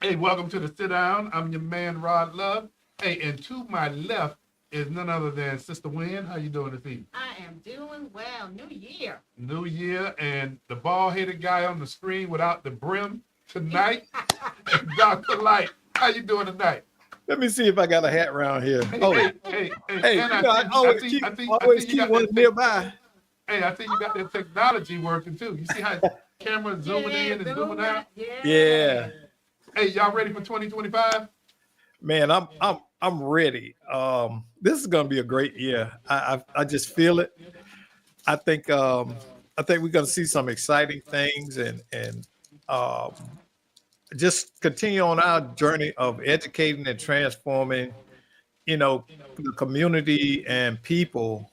Hey, welcome to the sit down. I'm your man Rod Love. Hey, and to my left is none other than Sister Wynn. How you doing this evening? I am doing well. New year. New Year, and the bald-headed guy on the screen without the brim tonight, Dr. Light. How you doing tonight? Let me see if I got a hat around here. Hey, Oh, hey, hey, hey, hey, and you know, I see you got one that nearby. hey, I see you got that technology working too. You see how camera zooming Yeah, in and zooming out? Yeah. Yeah, Hey, y'all ready for 2025? man, I'm ready. This is gonna be a great year. I just feel it. I think I think we're gonna see some exciting things and um, just continue on our journey of educating and transforming. You know, the community and people.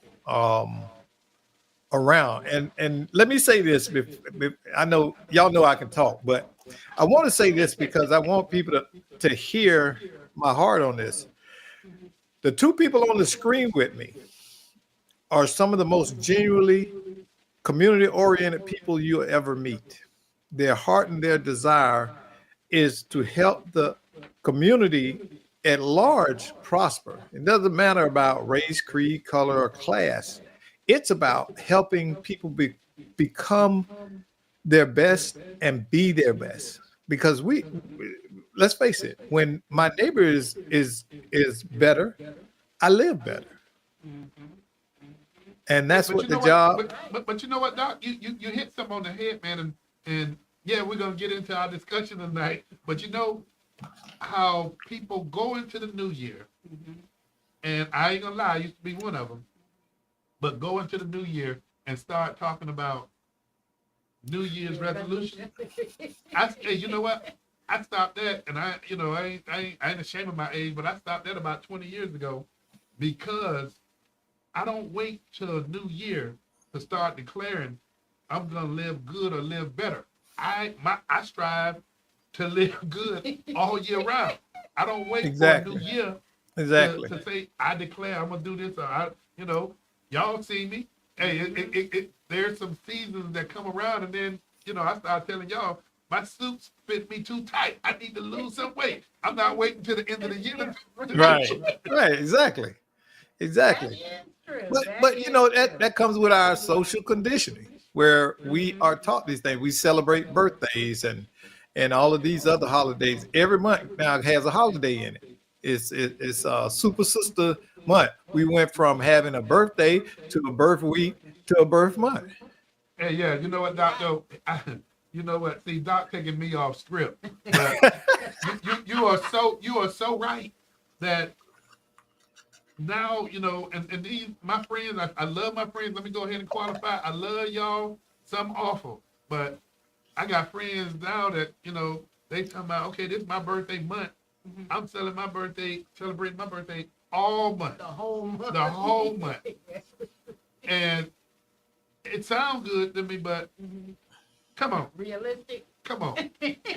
Around. And let me say this. I know y'all know I can talk, but I want to say this because I want people to hear my heart on this. The two people on the screen with me are some of the most genuinely community oriented people you'll ever meet. Their heart and their desire is to help the community at large prosper. It doesn't matter about race, creed, color, or class. It's about helping people become their best and be their best. Because let's face it, when my neighbor is better, I live better, and Hey, that's but what you the know what? job. But you know what, Doc? You hit something on the head, man. And yeah, we're gonna get into our discussion tonight. But you know how people go into the new year, and I ain't gonna lie, I used to be one of them. But go into the new year and start talking about New Year's resolution. Hey, you know what? I stopped that, and I ain't ashamed of my age, but I stopped that about 20 years ago because I don't wait till New Year to start declaring I'm gonna live good or live better. I strive to live good all year round. I don't wait for a new Exactly, year exactly, to say I declare I'm gonna do this or you know, y'all see me. Hey, there's some seasons that come around, and then I start telling y'all my suits fit me too tight. I need to lose some weight. I'm not waiting till the end of the year to do right, it. right, exactly, That exactly. is true. That But you is know true. that comes with our social conditioning, where we are taught these things. We celebrate birthdays and all of these other holidays. Every month now has a holiday in it. It's Super Sister Month. We went from having a birthday to a birth week to a birth month. Hey, yeah, you know what, Doc? Though, you know what? See, Doc taking me off script, but you are so right that now and these my friends. I love my friends. Let me go ahead and qualify. I love y'all. Some awful, but I got friends now that they talking about. Okay, this is my birthday month. I'm celebrating my birthday all month, The whole month. the whole month, and it sounds good to me, but come on, Realistic. come on,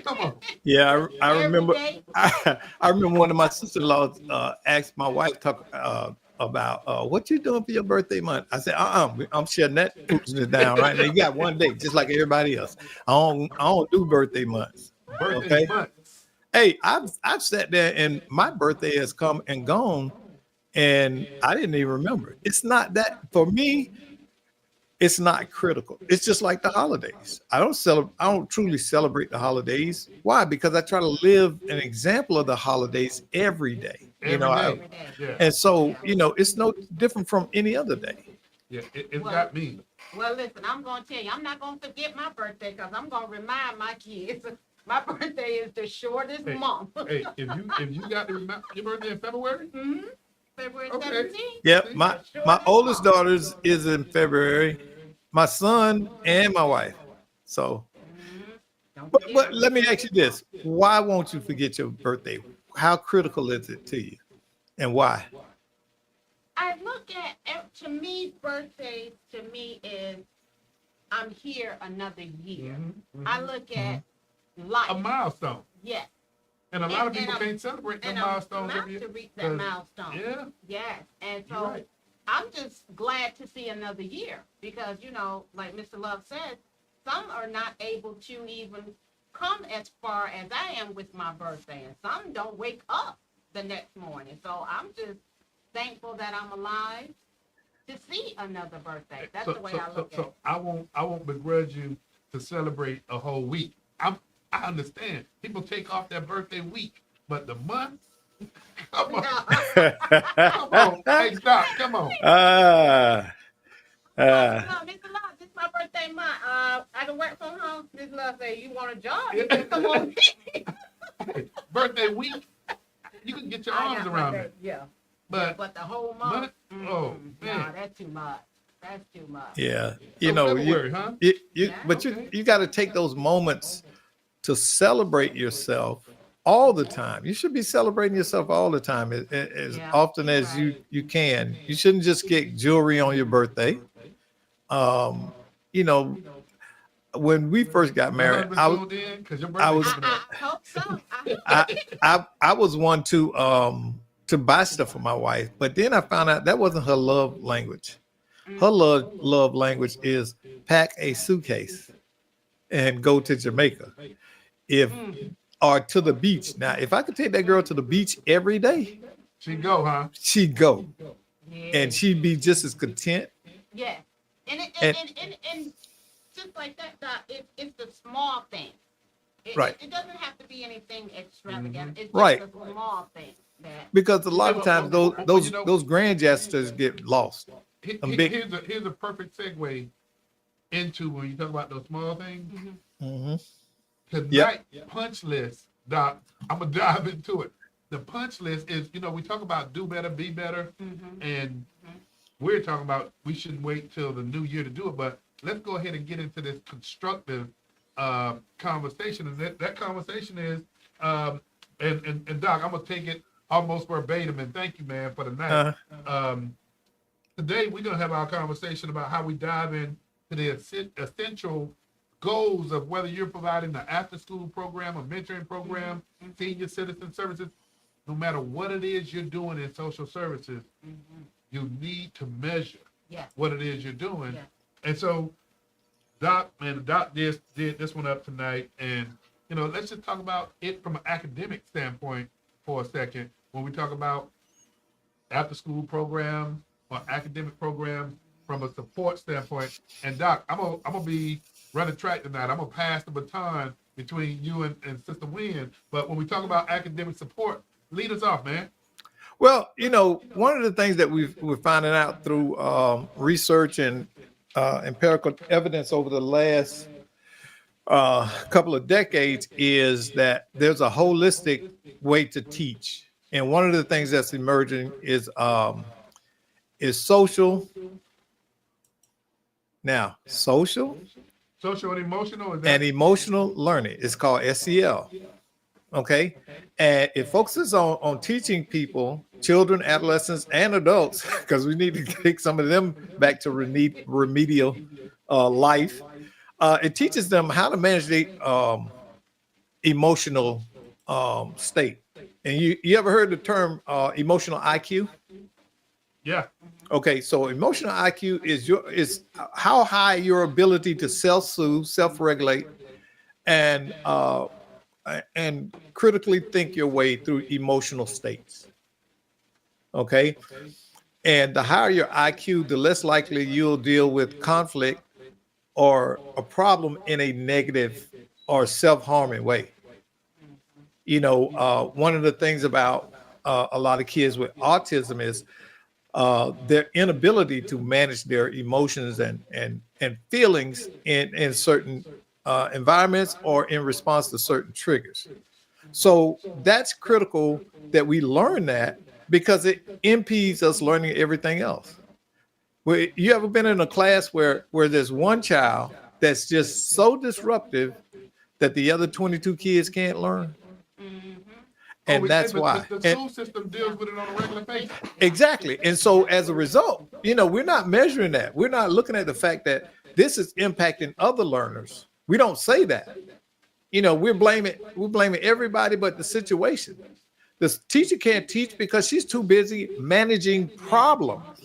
come on. Yeah, I Every remember. day. I remember one of my sister-in-laws asked my wife talk about what you doing for your birthday month. I said, I'm shutting that foolishness down right now. You got one day, just like everybody else. I don't do birthday months. Birthday Okay. months. Hey, I've sat there and my birthday has come and gone, and I didn't even remember. It's not that for me. It's not critical. It's just like the holidays. I don't truly celebrate the holidays. Why? Because I try to live an example of the holidays every day. Every day. Every day. Yeah, And so, Yeah. it's no different from any other day. yeah. It's Well, got me. well, listen, I'm going to tell you, I'm not going to forget my birthday because I'm going to remind my kids my birthday is the shortest Hey, month. hey. If you got to remember your birthday in February, hmm February okay. 17th, Yep, See, my the my shortest oldest month. daughter's is in February. My son and my wife. So, hmm Don't forget but it's the let me ask you shortest month. this: why won't you forget your birthday? How critical is it to you, and why? I look at, to me, birthdays to me is I'm here another year. I hmm look Mhm. at a life. milestone, Yes. and a lot And, of and people I'm can't celebrate them and I'm milestones every about year. to reach that Cause milestone. yeah, Yes. And you're so right. I'm just glad to see another year because, like Mr. Love said, some are not able to even come as far as I am with my birthday, and some don't wake up the next morning. So I'm just thankful that I'm alive to see another birthday. That's the way I look at it. So I won't begrudge you to celebrate a whole week. I understand people take off their birthday week, but the month, come on, come on, hey Doc, come on. No, Miss Love, this is my birthday month. I can work from home. Miss Love say, you want a job? You can come on. Birthday week, you can get your arms around it. Yeah. But the whole month, oh man, no, that's too much. That's too much. Yeah, So February, huh? but Okay. you got to take those moments to celebrate yourself all the time. You should be celebrating yourself all the time, as Yeah, often you're as right. you can. You shouldn't just get jewelry on your birthday. Um, you know, when we first got Your married, husband tuned in because your I birthday was- coming up. I hope so. I was one to buy stuff for my wife, but then I found out that wasn't her love language. Her love language is pack a suitcase and go to Jamaica, if or to the beach. Now, if I could take that girl to the beach every day, She go, huh? she'd go, Yeah. and she'd be just as content. Yeah. And just like that, Doc, it's the small things. Right. It doesn't have to be anything extravagant. It's just Right. the small things that. Because a lot of times those You know- those grand gestures get lost. Here's a perfect segue into when you talk about those small things. hmm Tonight, punch list, Doc, I'm going to dive into it. The punch list is, we talk about do better, be better, and we're talking about we shouldn't wait till the new year to do it, but let's go ahead and get into this constructive conversation. And that conversation is, and Doc, I'm going to take it almost verbatim, and thank you, man, for the night. Today, we're going to have our conversation about how we dive into the essential goals of whether you're providing an after-school program, a mentoring program, senior citizen services, no matter what it is you're doing in social services, you need to measure Yeah. what it is you're doing. Yeah. And so, Doc did this one up tonight, and let's just talk about it from an academic standpoint for a second. When we talk about after-school programs or academic programs from a support standpoint, and Doc, I'm gonna be running track tonight. I'm gonna pass the baton between you and Sister Wynn. But when we talk about academic support, lead us off, man. Well, one of the things that we're finding out through research and empirical evidence over the last couple of decades is that there's a holistic way to teach, and one of the things that's emerging is social. Now, social Social and emotional, is that? and emotional learning. It's called SEL. Okay. And it focuses on teaching people, children, adolescents, and adults, because we need to take some of them back to remedial life. It teaches them how to manage their emotional state. And you ever heard the term emotional IQ? Yeah. Okay, so emotional IQ is how high your ability to self-soothe, self-regulate, and critically think your way through emotional states. Okay, and the higher your IQ, the less likely you'll deal with conflict or a problem in a negative or self-harming way. One of the things about a lot of kids with autism is their inability to manage their emotions and feelings in certain environments or in response to certain triggers. So that's critical that we learn that, because it impedes us learning everything else. You ever been in a class where there's one child that's just so disruptive that the other 22 kids can't learn? And that's why. The school system deals with it on a regular basis. Exactly. And so as a result, we're not measuring that. We're not looking at the fact that this is impacting other learners. We don't say that. We're blaming everybody but the situation. The teacher can't teach because she's too busy managing problems.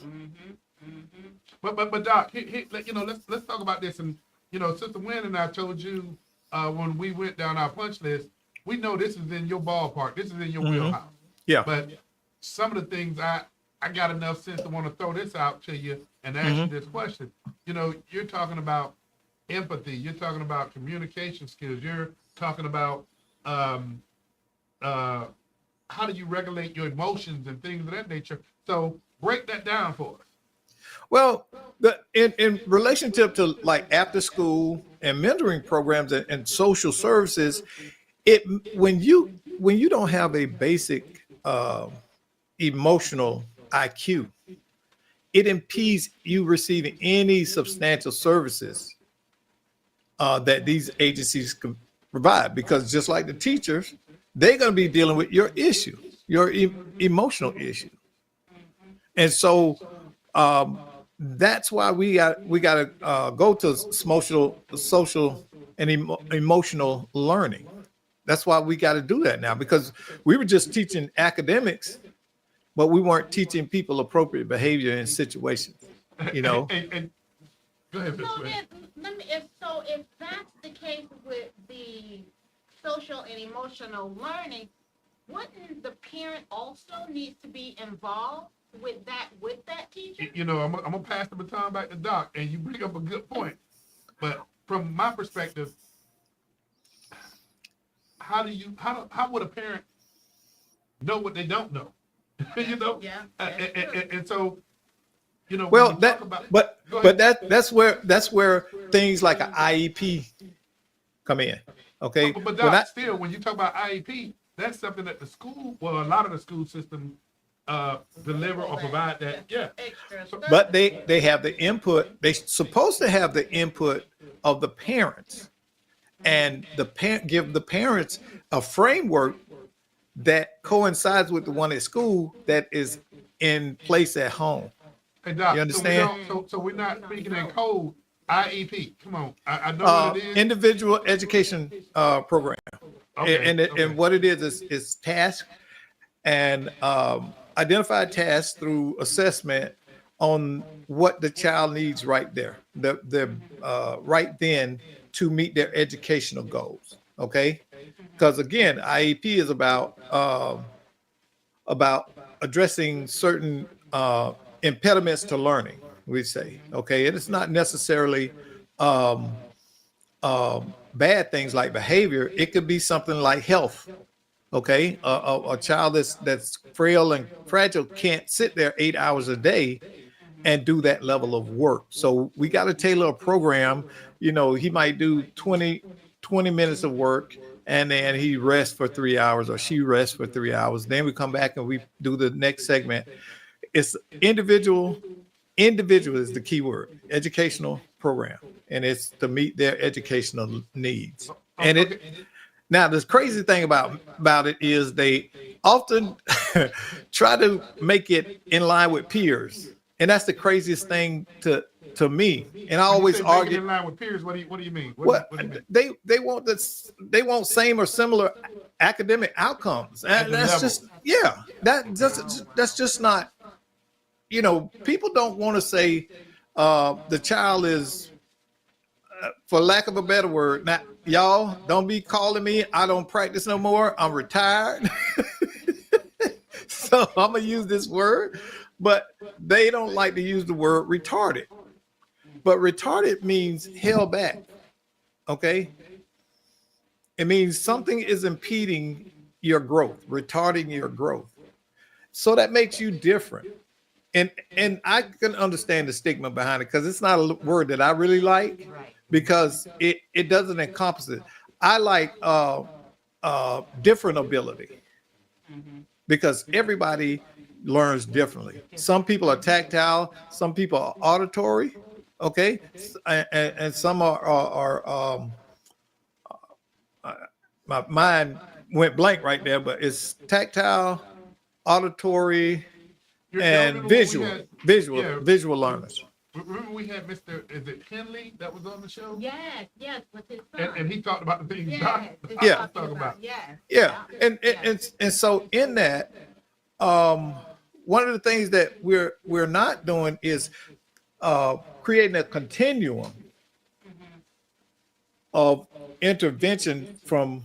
But Doc, let's talk about this. And Sister Wynn and I told you when we went down our punch list, we know this is in your ballpark. This is in your wheelhouse. Yeah. But some of the things I got enough sense to want to throw this out to you and ask you this question. You know, you're talking about empathy. You're talking about communication skills. You're talking about how do you regulate your emotions and things of that nature. So break that down for us. Well, in relationship to like after school and mentoring programs and social services, when you don't have a basic emotional IQ, it impedes you receiving any substantial services that these agencies can provide. Because just like the teachers, they're going to be dealing with your issue, your emotional issue, and so that's why we got to go to social and emotional learning. That's why we got to do that now, because we were just teaching academics, but we weren't teaching people appropriate behavior in situations. You know. And go ahead, Ms. So Wade. then, if that's the case with the social and emotional learning, wouldn't the parent also need to be involved with that teacher? You know, I'm gonna pass the baton back to Doc, and you bring up a good point. But from my perspective, how would a parent know what they don't know? You know, Yeah. and so, you know, Well, when we talk about, but go ahead. that's where things like an IEP come in. Okay, But Doc, still, when you talk about IEP, that's something that the school, well, a lot of the school systems deliver or provide that. Yeah. Extra So- but they have the input. They're supposed to have the input of the parents, and give the parents a framework that coincides with the one at school that is in place at home. Hey, Doc, You understand? So we're not speaking in code. IEP. Come on. I know what it is. Individual education program. Okay, And okay. what it is task and identified tasks through assessment on what the child needs right there, the right then to meet their educational goals. Okay, because again, IEP is about addressing certain impediments to learning. We say, okay, and it's not necessarily bad things like behavior. It could be something like health. Okay, a child that's frail and fragile can't sit there 8 hours a day and do that level of work. So we got to tailor a program. You know, he might do 20 minutes of work, and then he rests for 3 hours, or she rests for 3 hours. Then we come back and we do the next segment. It's individual. Individual is the key word. Educational program, and it's to meet their educational needs. And it. Now, the crazy thing about it is they often try to make it in line with peers, and that's the craziest thing to me. And I When you always say make it argue. in line with peers. What do you mean? What do you mean? they want this, they want same or similar academic outcomes, and the that's level. that's just not. You know, people don't want to say the child is, for lack of a better word. Now, y'all don't be calling me. I don't practice no more. I'm retired, so I'm gonna use this word. But they don't like to use the word retarded. But retarded means held back. Okay, it means something is impeding your growth, retarding your growth. So that makes you different. And I can understand the stigma behind it, because it's not a word that I really like, Right. because it doesn't encompass it. I like different ability, because everybody learns differently. Some people are tactile, some people are auditory, okay, and some are my mind went blank right there, but it's tactile, auditory, and Remember when we had- visual learners. Remember we had Mr. Is it Henley that was on the show? Yes, with his son. And he talked about the things Doc was Yeah. talking about. Yes. Yeah, and so in that, one of the things that we're not doing is creating a continuum of intervention from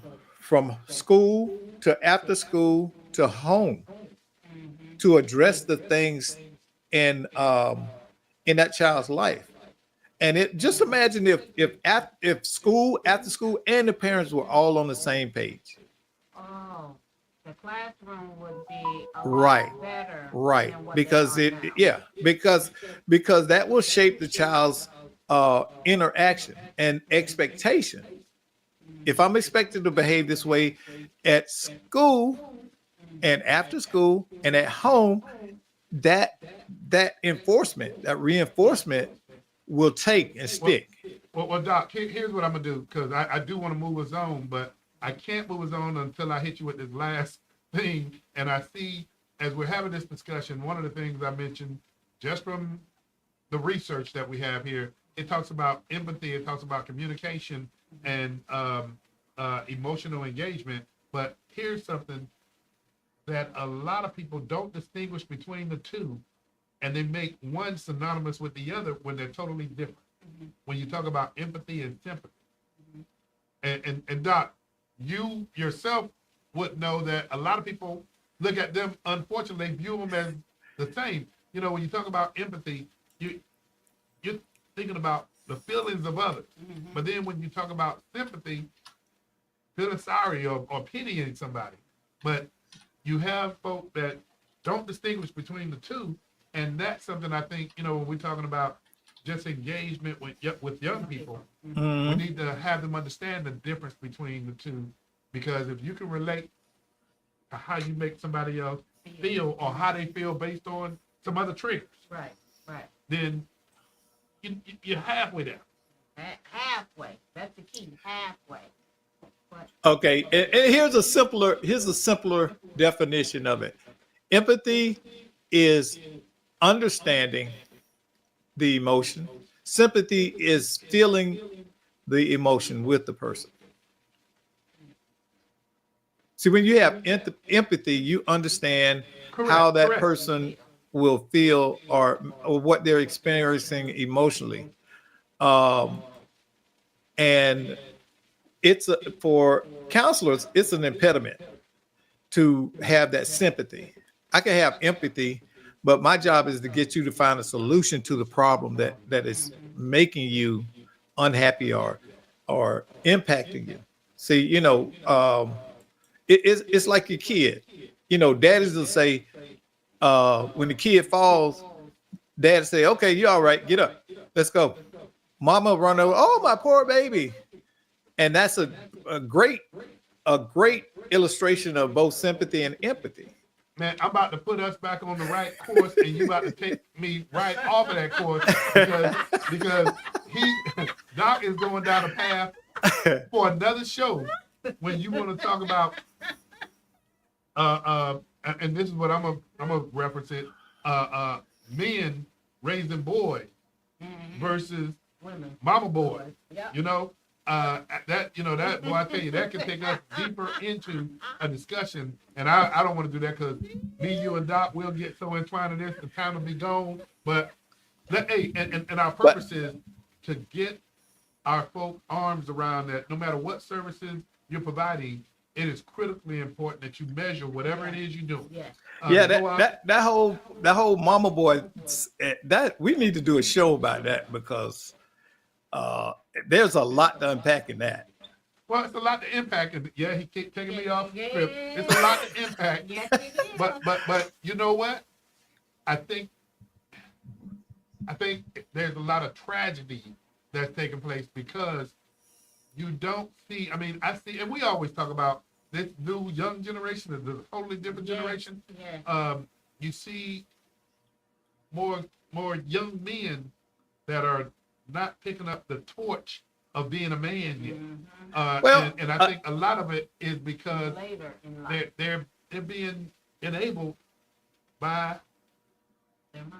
school to after school to home to address the things in that child's life. And it just imagine if school, after school, and the parents were all on the same page. Oh, the classroom would be a Right. lot better. Right, than what because they it are now. yeah, because that will shape the child's interaction and expectation. If I'm expected to behave this way at school and after school and at home, that enforcement, that reinforcement will take and stick. Well, Doc, here's what I'm gonna do, because I do want to move us on, but I can't move us on until I hit you with this last thing. And I see, as we're having this discussion, one of the things I mentioned, just from the research that we have here, it talks about empathy, it talks about communication and emotional engagement. But here's something that a lot of people don't distinguish between the two, and they make one synonymous with the other when they're totally different. When you talk about empathy and sympathy. And Doc, you yourself would know that a lot of people look at them, unfortunately, they view them as the same. You know, when you talk about empathy, you're thinking about the feelings of others. But then when you talk about sympathy, feeling sorry or pitying somebody. But you have folk that don't distinguish between the two, and that's something I think, you know, when we're talking about just engagement with young people, we need to have them understand the difference between the two, because if you can relate to how you make somebody else feel or how they feel based on some other triggers, Right, right. then you're halfway there. Halfway. That's the key. Halfway. But Okay, and here's a simpler definition of it. Empathy is understanding the emotion. Sympathy is feeling the emotion with the person. See, when you have empathy, you understand how that Correct. person will feel or what they're experiencing emotionally. And for counselors, it's an impediment to have that sympathy. I can have empathy, but my job is to get you to find a solution to the problem that is making you unhappy or impacting you. See, you know, it's like your kid. You know, daddies will say, when the kid falls, dad say, "Okay, you all right? Get up, let's go." Mama run over, "Oh, my poor baby," and that's a great illustration of both sympathy and empathy. Man, I'm about to put us back on the right course, and you about to take me right off of that course, because Doc is going down a path for another show when you want to talk about and this is what I'm gonna reference it, men raising boys versus women. mama boys. Yep. You know, that boy, I tell you, that can take us deeper into a discussion, and I don't want to do that, because me, you, and Doc will get so entwined in this, the time will be gone. But and our purpose is to get our folk arms around that. No matter what services you're providing, it is critically important that you measure whatever it is you do. Yeah. That whole mama boy, that we need to do a show about that, because there's a lot to unpack in that. Well, it's a lot to impact. Yeah, he kept taking me off script. It's a lot to impact. Yes, it is. But you know what? I think there's a lot of tragedy that's taking place, because you don't see. I mean, I see, and we always talk about this new young generation, is a totally different generation. Yeah. You see more young men that are not picking up the torch of being a man yet. And I think a lot of it is because Later in life. they're being enabled by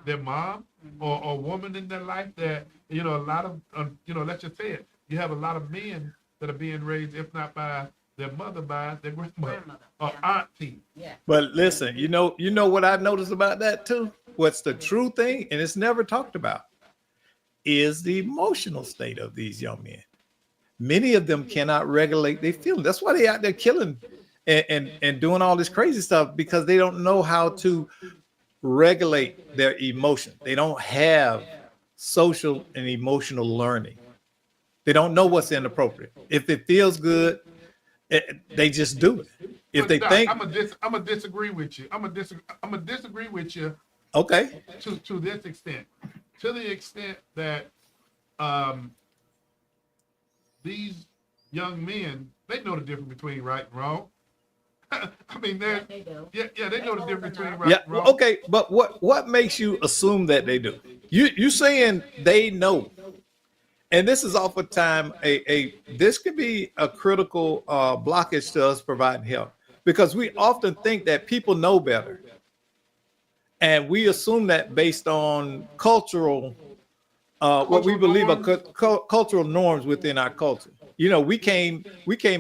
their mom or a woman in their life, that, you know, a lot of, let's just say it, you have a lot of men that are being raised, if not by their mother, by their grandmother or auntie. Yeah. But listen, you know what I've noticed about that too? What's the true thing, and it's never talked about, is the emotional state of these young men. many of them cannot regulate their feelings. That's why they out there killing and doing all this crazy stuff, because they don't know how to regulate their emotion. They don't have social and emotional learning. They don't know what's inappropriate. If it feels good, they just do it. If But they Doc, think, I'm gonna disagree with you. I'm gonna disagree with you okay, to this extent. To the extent that these young men, they know the difference between right and wrong. I mean, Yeah, they do. yeah, they know the difference between right yeah, and wrong. okay, but what makes you assume that they do? You saying they know, and this is oftentimes a this could be a critical blockage to us providing help, because we often think that people know better, and we assume that based on cultural what we believe are cultural norms within our culture. You know, we came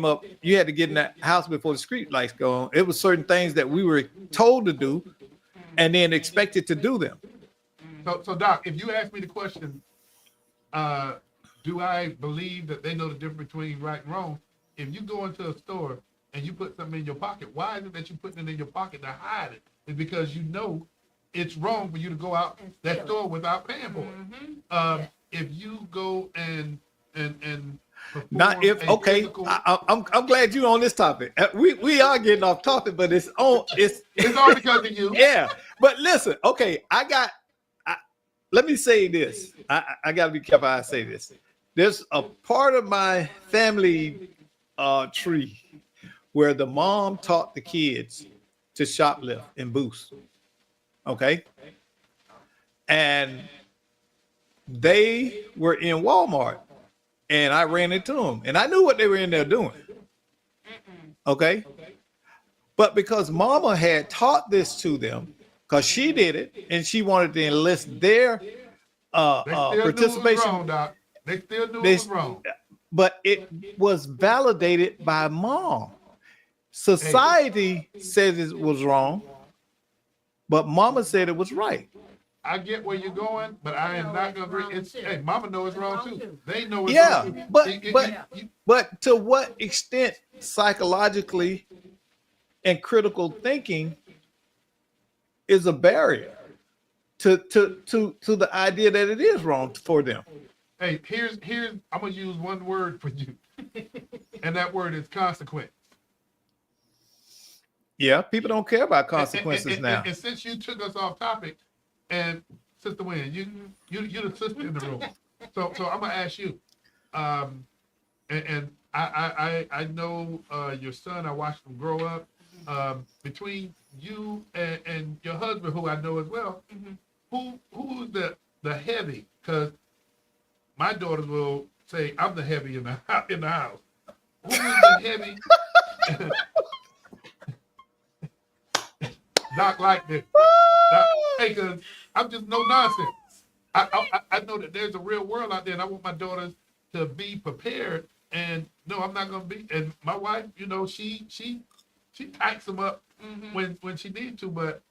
up. You had to get in that house before the street lights go on. It was certain things that we were told to do, and then expected to do them. So Doc, if you ask me the question, do I believe that they know the difference between right and wrong? If you go into a store and you put something in your pocket, why is it that you putting it in your pocket to hide it? It's because you know it's wrong for you to go out that store without paying for it. If you go and Not if okay. I'm glad you're on this topic. We are getting off topic, but it's on. It's all because of you. Yeah, but listen. Okay, let me say this. I got to be careful how I say this. There's a part of my family tree where the mom taught the kids to shoplift and boost. Okay, and they were in Walmart. And I ran into them, and I knew what they were in there doing. Okay. But because mama had taught this to them, because she did it, and she wanted to enlist their participation. Wrong, Doc. They still knew it was wrong. But it was validated by mom. Society says it was wrong, but mama said it was right. I get where you're going, but I am not going to agree. It's, hey, mama knows it's wrong too. They know it's wrong too. But to what extent psychologically and critical thinking is a barrier to the idea that it is wrong for them? Hey, here's I'm gonna use one word for you, and that word is consequence. Yeah, people don't care about consequences now. And since you took us off topic, and Sister Wynn, you're the sister in the room, so I'm gonna ask you, and I know your son. I watched him grow up. Between you and your husband, who I know as well, who's the heavy? Because my daughters will say I'm the heavy in the house. Who is the heavy? Doc like this. Hey, because I'm just no nonsense. I know that there's a real world out there, and I want my daughters to be prepared. And no, I'm not gonna be. And my wife, you know, she tightens them up when she needs to, but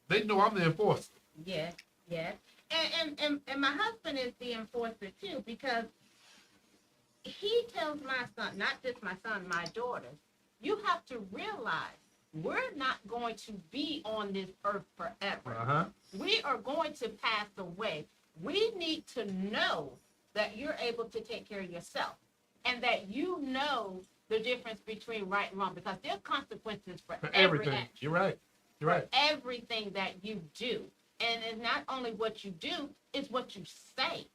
they know I'm the enforcer. Yeah. And my husband is the enforcer too, because he tells my son, not just my son, my daughters, you have to realize we're not going to be on this earth forever. We are going to pass away. We need to know that you're able to take care of yourself, and that you know the difference between right and wrong, because there's consequences for everything. Every action. You're right. Everything that you do. And it's not only what you do, it's what you say.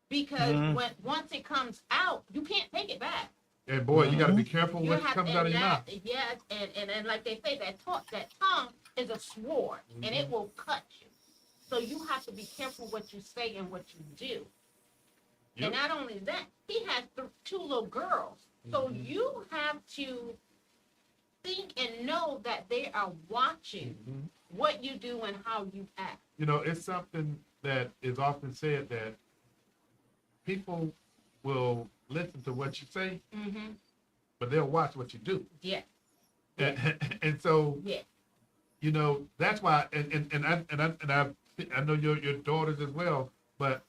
Because once it comes out, you can't take it back. And boy, you got to be careful what comes out of your mouth. Yes, and like they say, that tongue is a sword, and it will cut you. So you have to be careful what you say and what you do. Yep. And not only that, he has 2 little girls. So you have to think and know that they are watching what you do and how you act. You know, it's something that is often said that people will listen to what you say, but they'll watch what you do. Yeah. And so, you know, that's why. And I know your daughters as well. But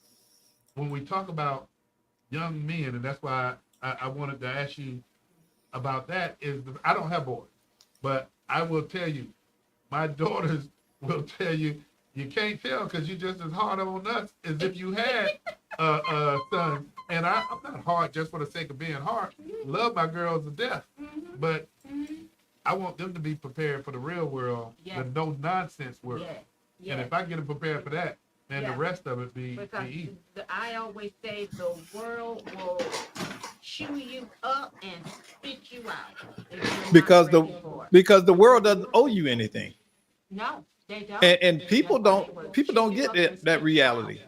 when we talk about young men, and that's why I wanted to ask you about that. I don't have boys, but I will tell you, my daughters will tell you, you can't tell because you're just as hard on us as if you had a son. And I'm not hard just for the sake of being hard. Love my girls to death, but I want them to be prepared for the real world, the no nonsense world. And if I get them prepared for that, then the rest of it be easy. I always say the world will chew you up and spit you out if you're Because not ready for it. because the world doesn't owe you anything. No, they don't. And people That's why they don't will people chew don't you get up and that spit you reality. out.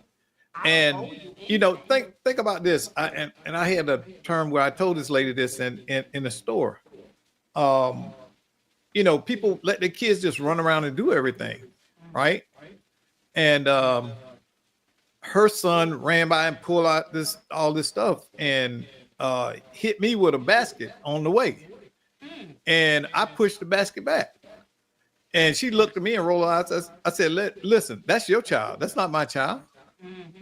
I don't And owe you you know, anything. think about this. And I had a term where I told this lady this in the store. You know, people let their kids just run around and do everything, right? And her son ran by and pulled out all this stuff and hit me with a basket on the way. And I pushed the basket back. And she looked at me and rolled her eyes. I said, listen, that's your child. That's not my child.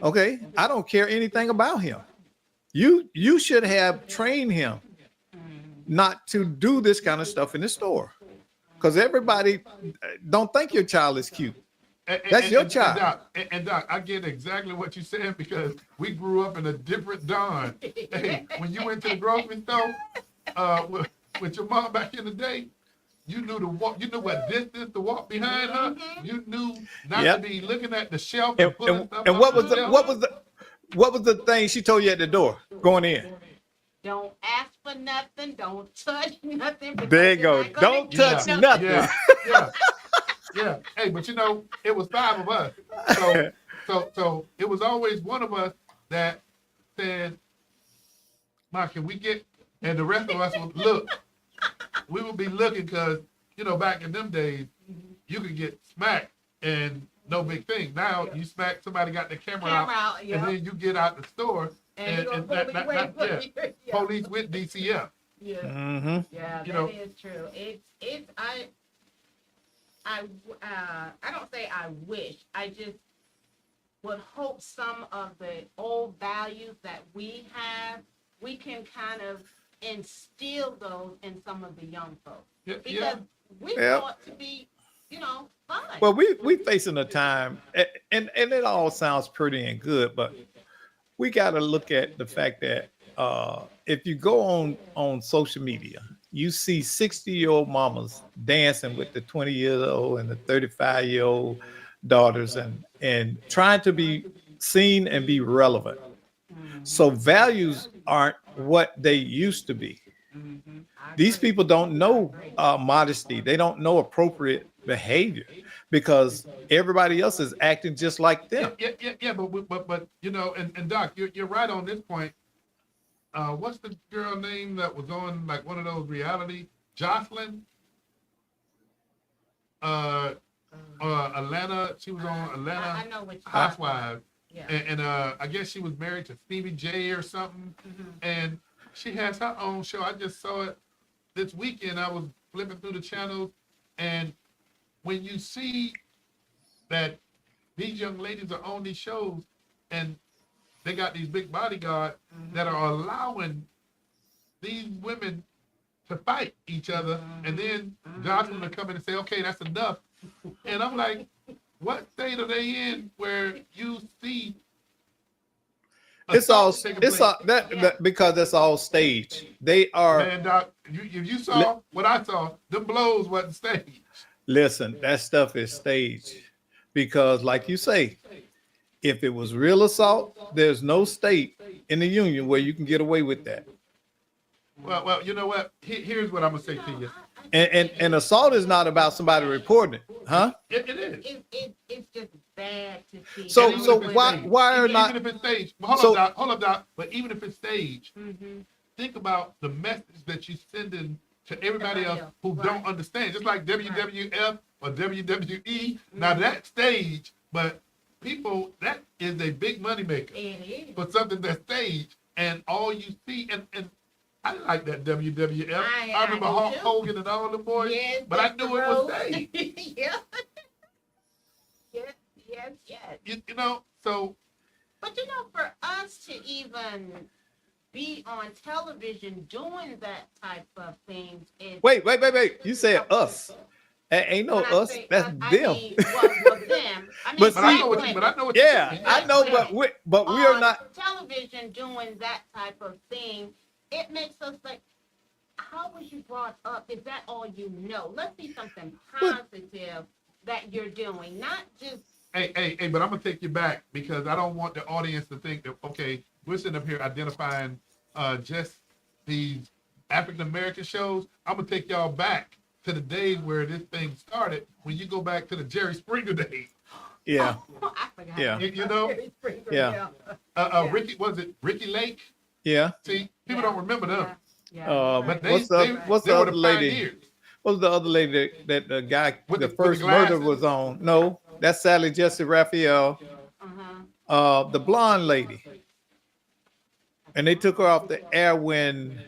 Okay. I don't care anything about him. You should have trained him not to do this kind of stuff in the store. Because everybody don't think your child is cute. That's your child. Doc, I get exactly what you're saying because we grew up in a different dawn. Hey, when you went to the grocery store with your mom back in the day, you knew to walk. You knew what distance to walk behind her. You knew not to be looking at the shelf and pulling stuff. And what was the thing she told you at the door going in? Don't ask for nothing. Don't touch nothing. There you go. Don't touch nothing. Yeah. Hey, but you know, it was 5 of us. So it was always one of us that said, "Ma, can we get?" And the rest of us would look. We would be looking because, you know, back in them days, you could get smacked and no big thing. Now you smack, somebody got the camera out, and then you get out the store and police with DCF. Yeah, Mm-hmm. that is true. I don't say I wish. I just would hope some of the old values that we have, we can kind of instill those in some of the young folks. Because we want to be, fun. Well, we facing a time, and it all sounds pretty and good, but we got to look at the fact that if you go on social media, you see 60-year-old mamas dancing with the 20-year-old and the 35-year-old daughters and trying to be seen and be relevant. So values aren't what they used to be. These people don't know modesty. They don't know appropriate behavior because everybody else is acting just like them. Yeah. But you know, and Doc, you're right on this point. What's the girl name that was on like one of those reality? Jocelyn? Atlanta. She was on Atlanta I know which Housewives. Yeah. And I guess she was married to Stevie J or something. And she has her own show. I just saw it this weekend. I was flipping through the channels. And when you see that these young ladies are on these shows and they got these big bodyguards that are allowing these women to fight each other. And then Jocelyn will come in and say, okay, that's enough. And I'm like, what state are they in where you see because it's all staged. They are. Man, Doc, if you saw what I saw, them blows wasn't staged. Listen, that stuff is staged because, like you say, if it was real assault, there's no state in the union where you can get away with that. Well, you know what? Here's what I'm gonna say to you. And assault is not about somebody reporting it, huh? It is. It's just bad to see. So why are not? Even if it's staged, hold up, Doc. But even if it's staged, think about the message that you're sending to everybody else who don't understand. Just like WWF or WWE. Now that's staged, but people, that is a big money maker for something that's staged, and all you see and. I like that WWF. I remember Hulk Hogan and all the boys, but I knew it was staged. Yes. You know, so. But for us to even be on television doing that type of things is Wait. You said us. Ain't no when I us. say That's us, I them. mean well them. I mean But But I see, know what you. black But I women know what you're yeah, saying. I Yeah. know, women but we are on not. television doing that type of thing. It makes us like, how was you brought up? Is that all you know? Let's see something But positive that you're doing, not just Hey, but I'm gonna take you back because I don't want the audience to think that okay, we're sitting up here identifying just these African American shows. I'm gonna take y'all back to the days where this thing started. When you go back to the Jerry Springer days, yeah, I forgot. yeah, you know, yeah, Yeah. Ricky was it Ricky Lake? yeah. See, people Yeah. don't remember them, Yeah. Um, but they what's the what's they the were other the lady? pioneers. What's the other lady that the guy, With the the first murder glasses? was on? No, that's Sally Jesse Raphael. The blonde lady, and they took her off the air when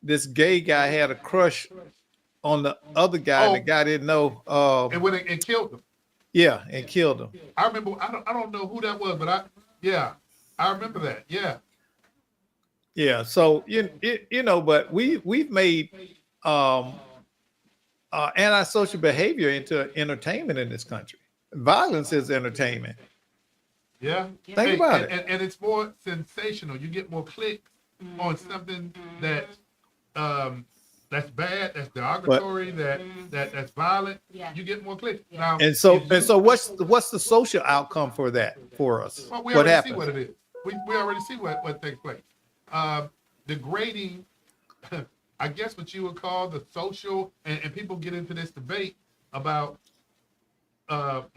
this gay guy had a crush on the other guy, and the Oh, guy didn't know. and when it and killed them. Yeah, and killed him. I remember. I don't know who that was, but I remember that. Yeah. Yeah, so you know, but we've made um, antisocial behavior into entertainment in this country. Violence is entertainment. Yeah. Think Hey, about and it's more sensational. You get more clicks on something that's bad, that's derogatory, that's violent. Yeah. You get more clicks. Yeah. Now, And so what's the social outcome for that for us? well, we What already see happens? what it is. We already see what takes place. Degrading, I guess what you would call the social, and people get into this debate about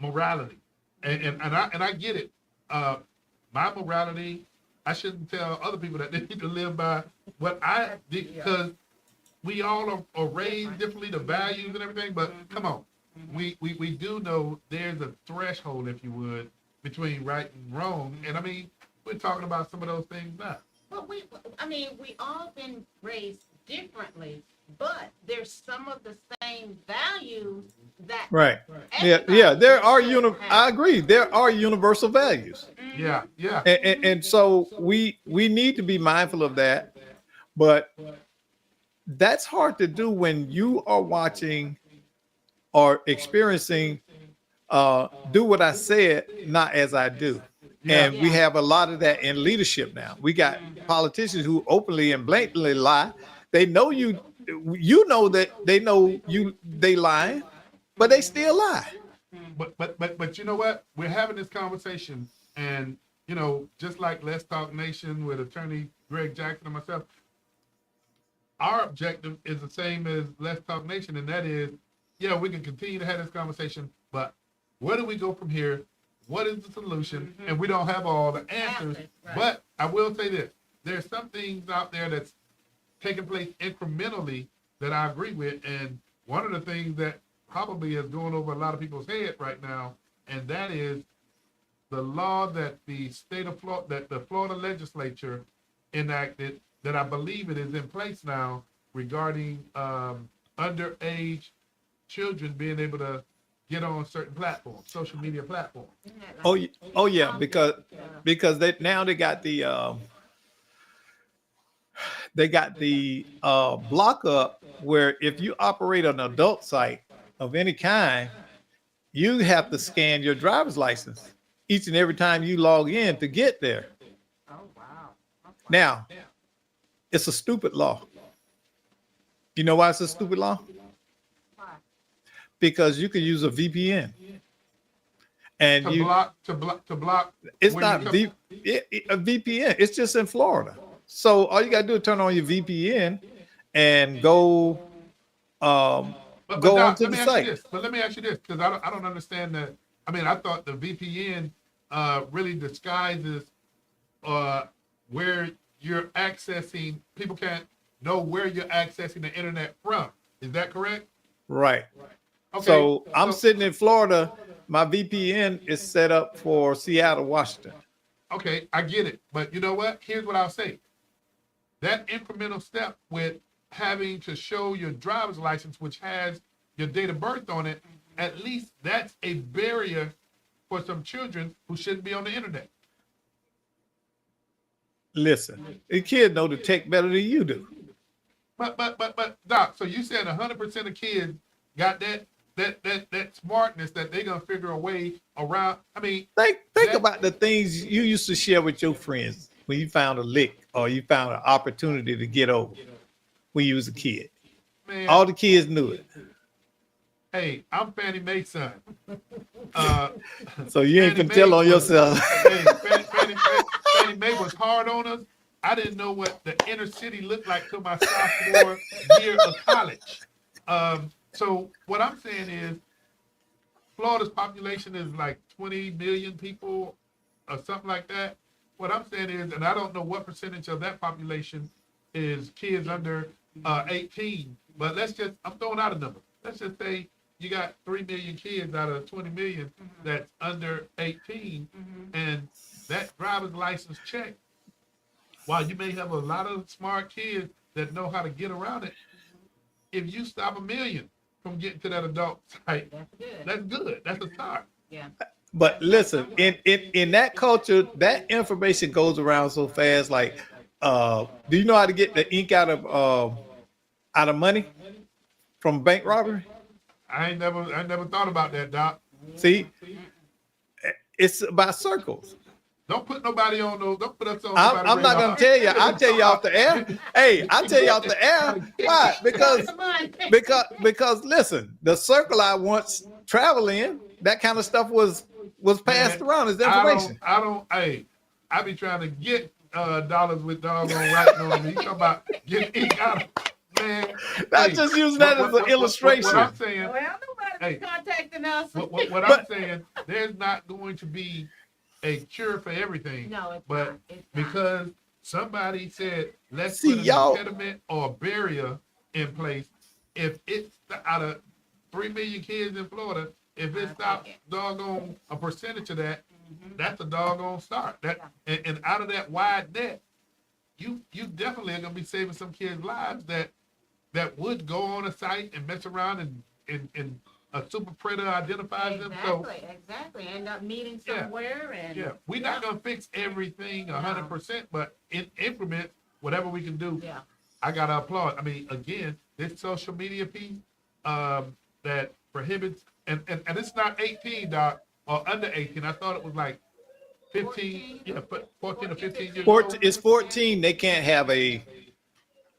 morality, and I get it. My morality, I shouldn't tell other people that they need to live by what I did because we all are raised differently, the values and everything. But come on, we do know there's a threshold, if you would, between right and wrong, and I mean we're talking about some of those things now. But we all been raised differently, but there's some of the same values that Right. everybody Yeah. There are should have. I agree. There are universal values, Yeah. and so we need to be mindful of that. But that's hard to do when you are watching or experiencing do what I said, not as I do. Yeah. And we have a lot of that in leadership now. We got politicians who openly and blatantly lie. They know you know that they know they lie, but they still lie. But you know what? We're having this conversation, and you know, just like Let's Talk Nation with attorney Greg Jackson and myself, our objective is the same as Let's Talk Nation, and that is, yeah, we can continue to have this conversation, but where do we go from here? What is the solution? And we don't have all the answers. Right. But I will say this: there's some things out there that's taking place incrementally that I agree with, and one of the things that probably is going over a lot of people's head right now, and that is the law that the state of Florida, that the Florida legislature enacted, that I believe it is in place now regarding underage children being able to get on certain platforms, social media platforms. Oh yeah, because they got the block up where if you operate an adult site of any kind, you have to scan your driver's license each and every time you log in to get there. Oh wow. Now, it's a stupid law. You know why it's a stupid law? Why? Because you can use a VPN. And To block. it's when not you come- a VPN. It's just in Florida. So all you gotta do is turn on your VPN and go But go Doc, onto let the me ask you site. this. But let me ask you this, because I don't understand that. I mean, I thought the VPN really disguises where you're accessing. People can't know where you're accessing the internet from. Is that correct? Right. Okay. So I'm sitting in Florida. My VPN is set up for Seattle, Washington. Okay, I get it. But you know what? Here's what I'll say. That incremental step with having to show your driver's license, which has your date of birth on it, at least that's a barrier for some children who shouldn't be on the internet. Listen, the kids know the tech better than you do. But Doc, so you said 100% of kids got that smartness that they're gonna figure a way around. I mean, Think that, about the things you used to share with your friends when you found a lick or you found an opportunity to get over when you was a kid. man. All the kids knew it. Hey, I'm Fannie Mae's son. So you ain't Fannie gonna tell Mae on was- yourself. Hey, Fannie Mae was hard on us. I didn't know what the inner city looked like till my sophomore year of college. So what I'm saying is, Florida's population is like 20 million people or something like that. What I'm saying is, and I don't know what percentage of that population is kids under 18, but I'm throwing out a number. Let's just say you got 3 million kids out of 20 million that's under 18, and that driver's license check, while you may have a lot of smart kids that know how to get around it, if you stop 1 million from getting to that adult site, That's good. that's good. That's a start. Yeah. But listen, in that culture, that information goes around so fast. Like, do you know how to get the ink out of money from bank robbery? I never thought about that, Doc. See, it's about circles. Don't put nobody on those. Don't put us on. I'm not gonna tell you. I'll tell you off the air. Hey, I'll tell you off the air. Why? Because listen, the circle I once traveled in, that kind of stuff was passed around as information. Hey, I be trying to get dollars with doggone writing on me. You talking about getting ink out of man? Not just using that as an illustration. What I'm saying, Well, nobody's Hey. contacting us. what I'm saying, there's not going to be a cure for everything. No, it's but not. It's not. because somebody said, let's See, put an y'all- impediment or a barrier in place. If it's out of 3 million kids in Florida, if it stops doggone a percentage of that, that's a doggone start. And out of that wide net, you definitely are gonna be saving some kids' lives that would go on a site and mess around and a super predator identifies them. So Exactly. End up meeting Yeah. somewhere and yeah, we're not gonna fix everything 100%, but in increments, whatever we can do. Yeah. I gotta applaud. I mean, again, this social media piece that prohibits, and it's not 18, Doc, or under 18. I thought it was like 15, 14 or 15 years old. It's 14. They can't have a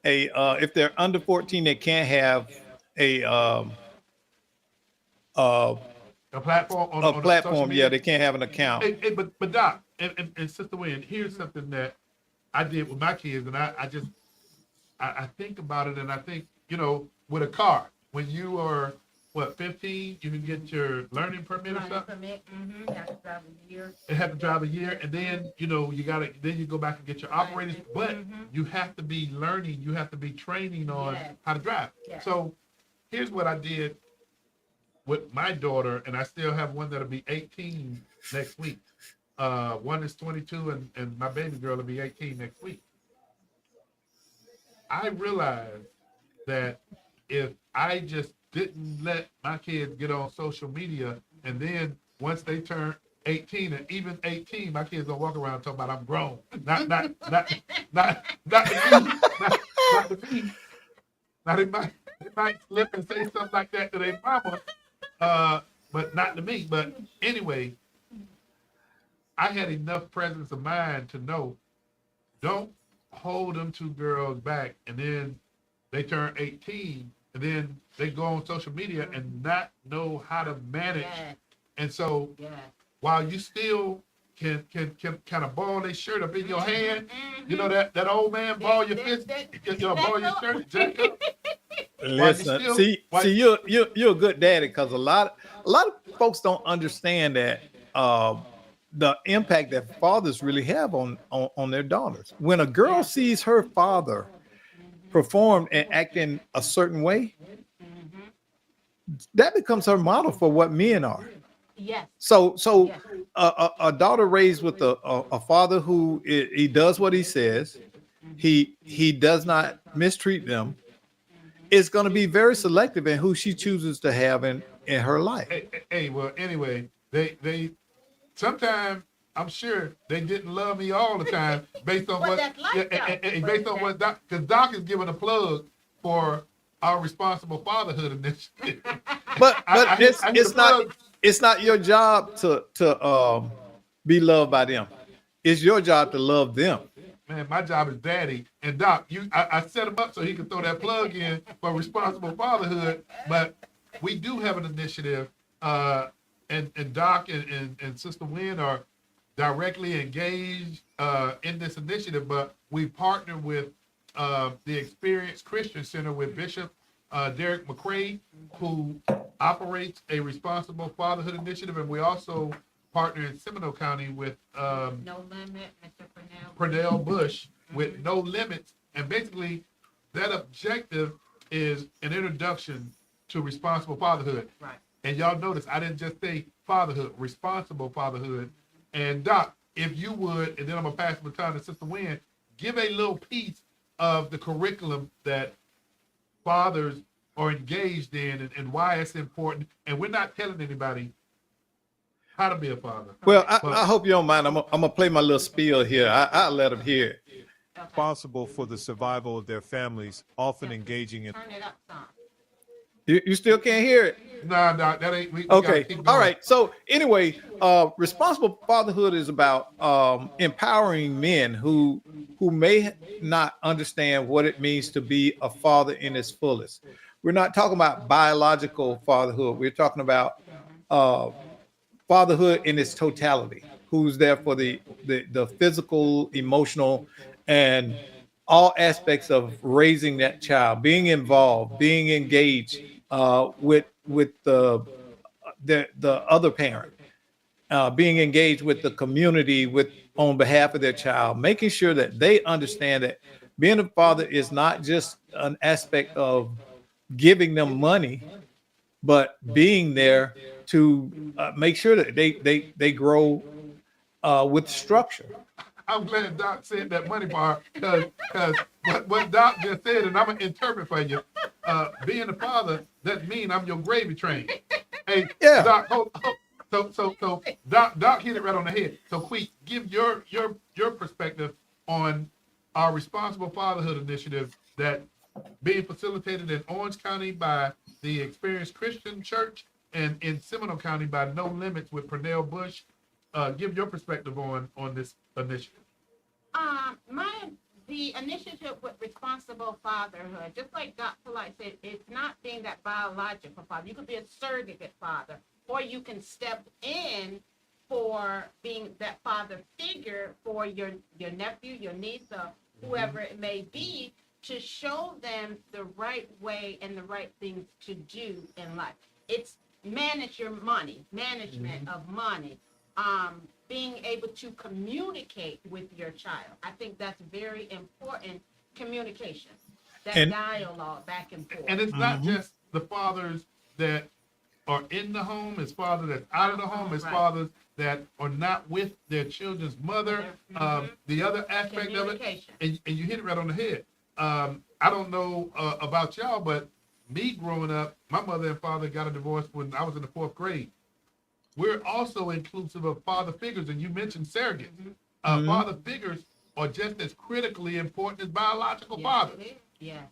if they're under 14, they can't have a platform on a social platform. media. Yeah, they can't have an account. Hey, but Doc, and Sister Wynn, here's something that I did with my kids, and I think about it, and I think, with a car, when you are, 15, you can get your learning permit or something. Have to drive a year. They have to drive a year, and then, you go back and get your operators, but you have to be learning, you have to be training on Yes. how to drive. Yes. So here's what I did with my daughter, and I still have one that'll be 18 next week. One is 22, and my baby girl will be 18 next week. I realized that if I just didn't let my kids get on social media, and then once they turn 18, and even 18, my kids don't walk around talking about I'm grown. Not the feet. Now they might slip and say something like that to their mama, but not to me. But anyway, I had enough presence of mind to know, don't hold them two girls back, and then they turn 18, and then they go on social media and not know how to manage. Yes. And so Yes. while you still can kind of ball their shirt up in your hand, that old man ball your fist, ball your shirt, jack up. Listen, you're a good daddy, because a lot of folks don't understand that the impact that fathers really have on their daughters. When a girl sees her father perform and act in a certain way, that becomes her model for what men are. Yes. So a daughter raised with a father who he does what he says, he does not mistreat them, is going to be very selective in who she chooses to have in her life. Well, anyway, they sometimes I'm sure they didn't love me all the time based on But what, that's life, and though. based on what Doc, because Doc is giving a plug for our responsible fatherhood initiative. But I hear the it's not plug. your job to be loved by them. It's your job to love them. Man, my job is daddy. And Doc, I set him up so he can throw that plug in for responsible fatherhood. But we do have an initiative, and Doc and Sister Wynn are directly engaged in this initiative. But we partner with the Experienced Christian Center with Bishop Derek McCrae, who operates a responsible fatherhood initiative, and we also partner in Seminole County with No limit, Mr. Pernell Bush with No Limits. And basically, that objective is an introduction to responsible fatherhood. Right. And y'all notice I didn't just say fatherhood, responsible fatherhood. And Doc, if you would, and then I'm going to pass the baton to Sister Wynn, give a little piece of the curriculum that fathers are engaged in and why it's important. And we're not telling anybody how to be a father. Well, I hope you don't mind. I'm gonna play my little spiel here. I'll let them hear it. Responsible for the survival of their families, often engaging in Turn it up some. You still can't hear it? Nah, Doc, that ain't. We gotta Okay. keep going. All right. So anyway, responsible fatherhood is about empowering men who may not understand what it means to be a father in its fullest. We're not talking about biological fatherhood. We're talking about fatherhood in its totality. Who's there for the physical, emotional, and all aspects of raising that child, being involved, being engaged with the other parent, being engaged with the community on behalf of their child, making sure that they understand that being a father is not just an aspect of giving them money, but being there to make sure that they grow with structure. I'm glad Doc said that money part because what Doc just said, and I'm gonna interpret for you. Being a father doesn't mean I'm your gravy train. Hey, Yeah. Doc, so Doc hit it right on the head. So, Queek, give your perspective on our responsible fatherhood initiative that being facilitated in Orange County by the Experienced Christian Church and in Seminole County by No Limits with Pernell Bush. Give your perspective on this initiative. The initiative with responsible fatherhood, just like Dr. Light said, it's not being that biological father. You could be a surrogate father, or you can step in for being that father figure for your nephew, your niece, or whoever it may be, to show them the right way and the right things to do in life. It's manage your money, management of money. Being able to communicate with your child. I think that's very important, communication, that dialogue back and forth. And it's not just the fathers that are in the home, it's fathers that's out of the home, it's fathers that are not with their children's mother. The other aspect of it, and you hit it right on the head. I don't know about y'all, but me growing up, my mother and father got a divorce when I was in the 4th grade. We're also inclusive of father figures, and you mentioned surrogates. Father figures are just as critically important as biological fathers. Yeah.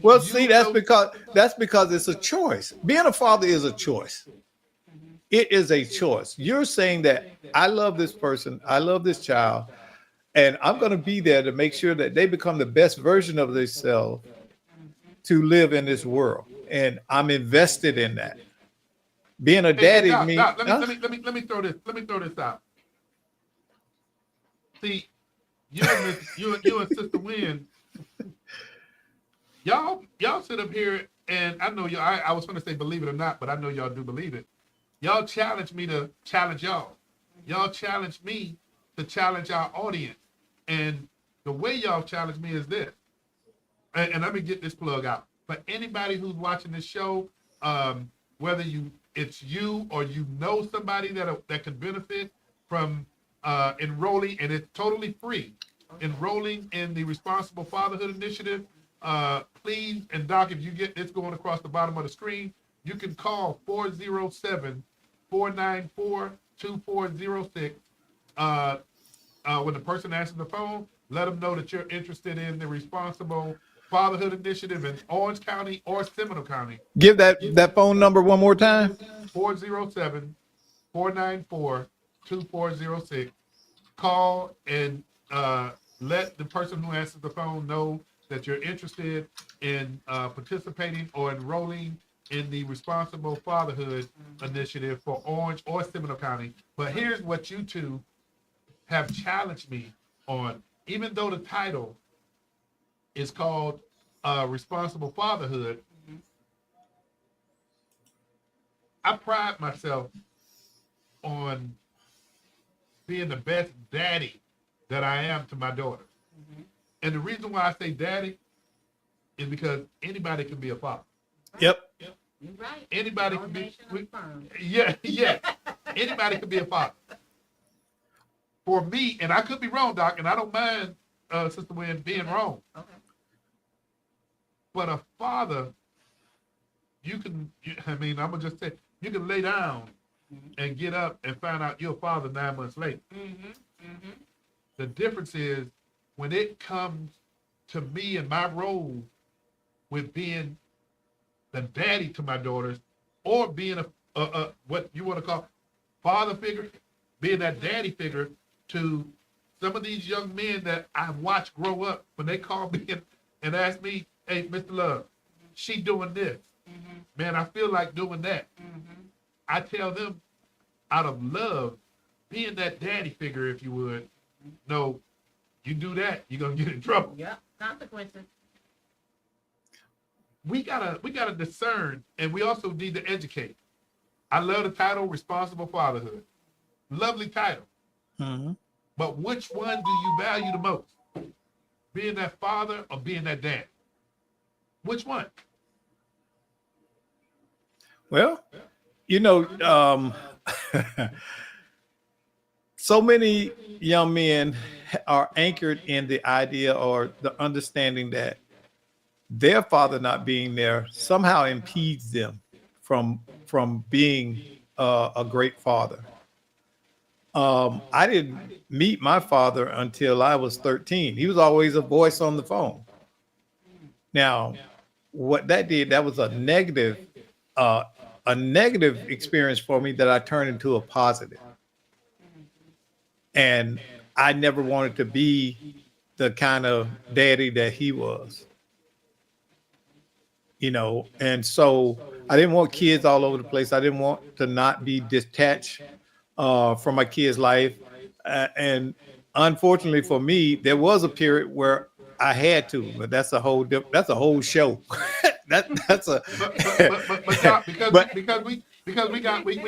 Well, see, that's because it's a choice. Being a father is a choice. It is a choice. You're saying that I love this person, I love this child, and I'm going to be there to make sure that they become the best version of themselves to live in this world, and I'm invested in that. Being a daddy means. Let me throw this out. See, you and Sister Wynn, y'all sit up here, and I know I was going to say believe it or not, but I know y'all do believe it. Y'all challenge me to challenge y'all. Y'all challenge me to challenge our audience, and the way y'all challenge me is this. And let me get this plug out for anybody who's watching this show, whether it's you or you know somebody that can benefit from enrolling, and it's totally free. Enrolling in the Responsible Fatherhood Initiative. Please, and Doc, if you get this going across the bottom of the screen, you can call 407-494-2406 when the person answers the phone, let them know that you're interested in the Responsible Fatherhood Initiative in Orange County or Seminole County. Give that phone number one more time. 407-494-2406. Call and let the person who answers the phone know that you're interested in participating or enrolling in the Responsible Fatherhood Initiative for Orange or Seminole County. But here's what you two have challenged me on. Even though the title is called Responsible Fatherhood, I pride myself on being the best daddy that I am to my daughter. And the reason why I say daddy is because anybody can be a father. Yep. You're right. Anybody No can be. nation affirmed. Yeah. Anybody can be a father. For me, and I could be wrong, Doc, and I don't mind, Sister Wynn, being wrong. Okay. But a father, I'm gonna just say, you can lay down and get up and find out you're a father 9 months later. The difference is when it comes to me and my role with being the daddy to my daughters, or being a what you want to call father figure, being that daddy figure to some of these young men that I watch grow up. When they call me and ask me, "Hey, Mr. Love, she doing this, man, I feel like doing that." I tell them, out of love, being that daddy figure, if you would, no, you do that, you're gonna get in trouble. Yep. Consequences. We gotta discern, and we also need to educate. I love the title, Responsible Fatherhood. Lovely title. But which one do you value the most? Being that father or being that dad? Which one? Well, so many young men are anchored in the idea or the understanding that their father not being there somehow impedes them from being a great father. I didn't meet my father until I was 13. He was always a voice on the phone. Now, what that did, that was a negative experience for me that I turned into a positive. And I never wanted to be the kind of daddy that he was. And so I didn't want kids all over the place. I didn't want to not be detached from my kid's life. And unfortunately for me, there was a period where I had to, but that's a whole show. that's a but Doc, because we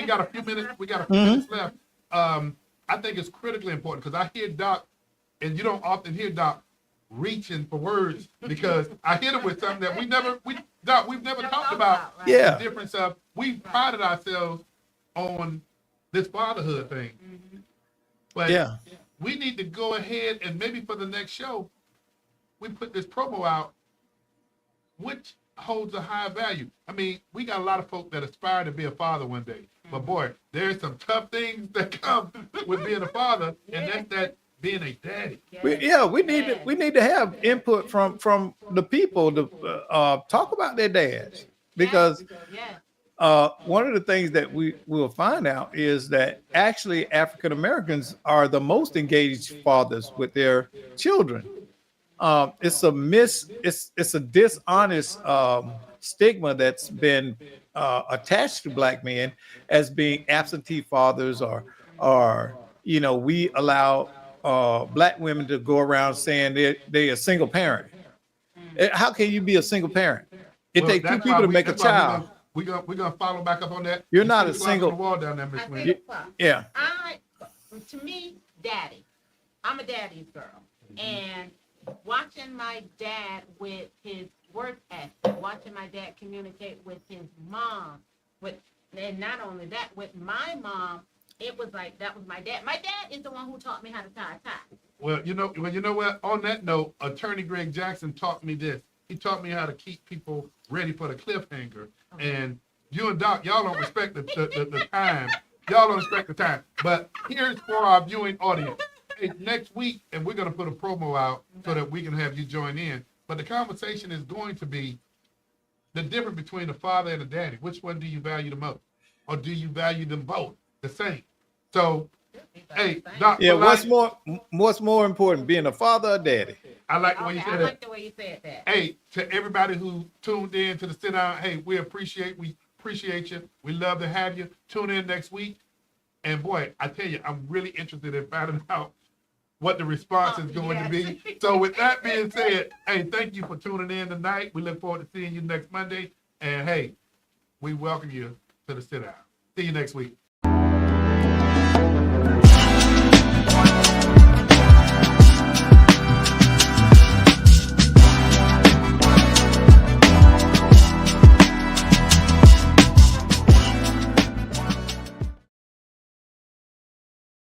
got a few minutes left. I think it's critically important because I hear Doc, and you don't often hear Doc reaching for words, because I hit him with something that we've never talked about. Right? Yeah. The difference of, we've prided ourselves on this fatherhood thing, but Yeah. we need to go ahead and maybe for the next show, we put this promo out, which holds a high value. I mean, we got a lot of folk that aspire to be a father one day, but boy, there's some tough things that come with being a father, and that's that being a daddy. We need to have input from the people to talk about their dads, because one of the things that we will find out is that actually African Americans are the most engaged fathers with their children. It's a dishonest stigma that's been attached to Black men as being absentee fathers, or we allow Black women to go around saying they're a single parent. How can you be a single parent? It takes two people to make a child. We're gonna follow back up on that. You're not a See what's on single. the wall down there, Miss I Wynn. think, Yeah. to me, daddy. I'm a daddy's girl, and watching my dad with his work ethic, watching my dad communicate with his mom, and not only that, with my mom, it was like that was my dad. My dad is the one who taught me how to tie a tie. Well, you know what? On that note, Attorney Greg Jackson taught me this. He taught me how to keep people ready for the cliffhanger. And you and Doc, y'all don't respect the time. y'all don't respect the time. But here's for our viewing audience. Hey, next week, and we're going to put a promo out so that we can have you join in. But the conversation is going to be the difference between a father and a daddy. Which one do you value the most? Or do you value them both the same? So, hey, Dr. Yeah, Malak, what's more important, being a father or daddy? I like the way you Okay, said I that. like the way you said that. Hey, to everybody who tuned in to the sit down, hey, we appreciate you. We love to have you. Tune in next week. And boy, I tell you, I'm really interested in finding out what the response is going to be. So with that being said, hey, thank you for tuning in tonight. We look forward to seeing you next Monday. And hey, we welcome you to the sit down. See you next week.